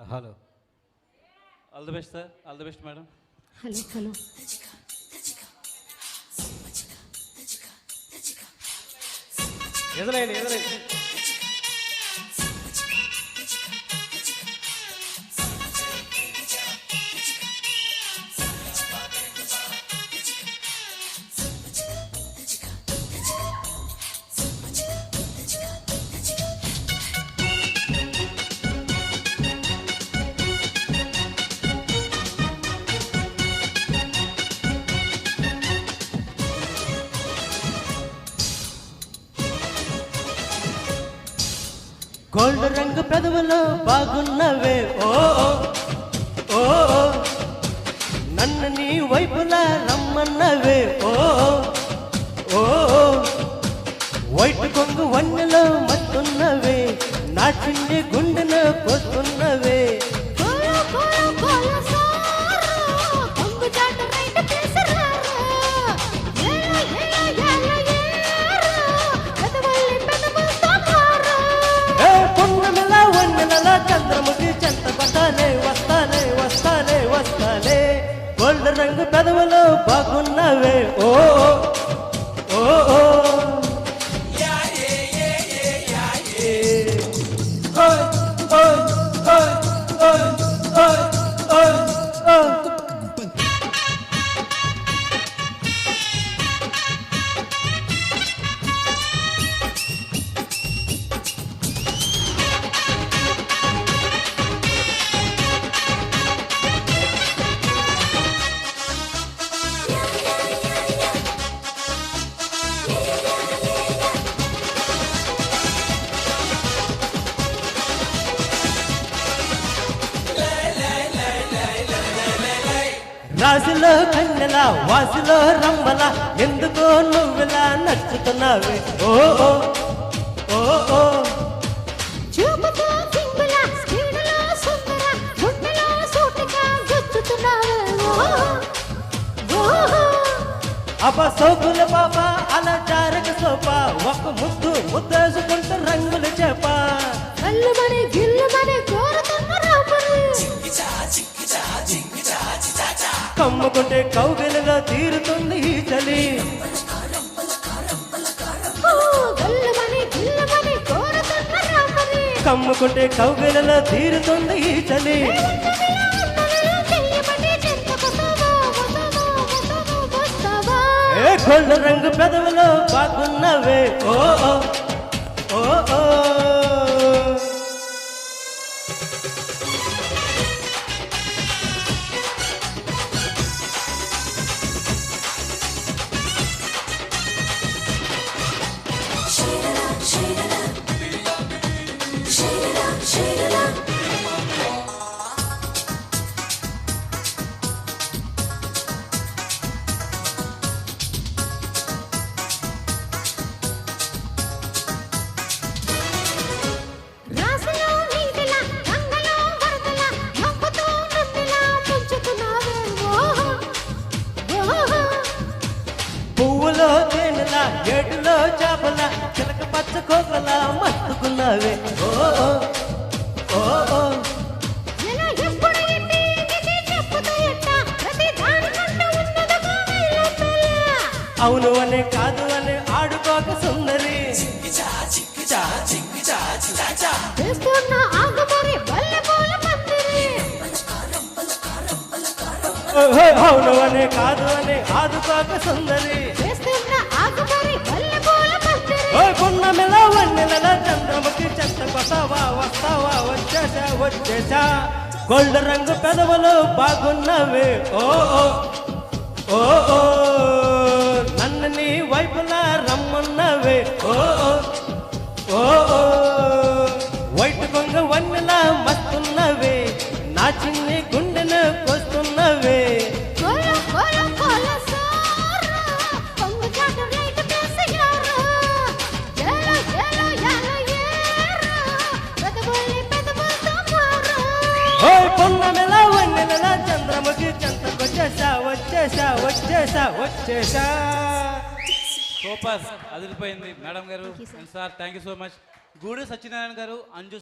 Hello all the best sir, all the best madam. Hello hello ఎదురైంది ఎదురైంది. Gold రంగు పెదవులు బాగున్నవే ఓ ఓ నన్ను నీ వైపులా రమ్మన్నవే ఓ ఓ వైట్ కొంగు వన్నెలో మత్తున్నవే నా చిన్ని గుండెను కొస్తున్నవే. చంద్రముఖి చెంత కొట్టాలే వస్తాలే వస్తాలే వస్తాలే గోల్డ్ రంగు పెదవులు బాగున్నవే ఓ ఓ ఓ రాజులో కన్నెలా వాసులో రమ్మల ఎందుకో నువ్వులా నచ్చుతున్నావే ఓ ఓ ఓ ఓ అబ్బా సోకుల బాబా అలా జారక సోపా ఒక ముద్దు ముద్దేసుకుంటే రంగులు చేప కమ్ముకుంటే కౌగిలిలో తీరుతుంది ఈ చలి కమ్ముకుంటే కౌగిలిలో తీరుతుంది ఈ చలి. ఏ గోల్డ్ రంగు పెదవులు బాగున్నవే ఓ ఓ ఓ పువ్వులో తేనెలా ఏడులో చేపల చిలక పచ్చ కోకలా మత్తుకున్నావే ఓ ఓ ఓ అవును అనే కాదు అనే ఆడుకోక సుందరి అవును అనే కాదు అనే ఆడుకోక సుందరి పున్నమిలా వన్నెల చంద్రముఖి చెత్త కొసవా వస్తావా వచ్చేసా వచ్చేసా గోల్డ్ రంగు పెదవులు బాగున్నవే ఓ ఓ ఓ నన్ను నీ వైపులా రమ్మన్నవే ఓ ఓ ఓ వైట్ కొంగ వన్నెలా మస్తున్నవే నా చిన్ని గుండెను కొస్తున్నవే. పొన్నమెలా వన్నెలా చంద్రముఖి చెంతకొచ్చేసా వచ్చేసా వచ్చేసా వచ్చేసా. సూపర్, అదిరిపోయింది మేడం గారు. Sir thank you so much. గూడు సత్యనారాయణ గారు, అంజు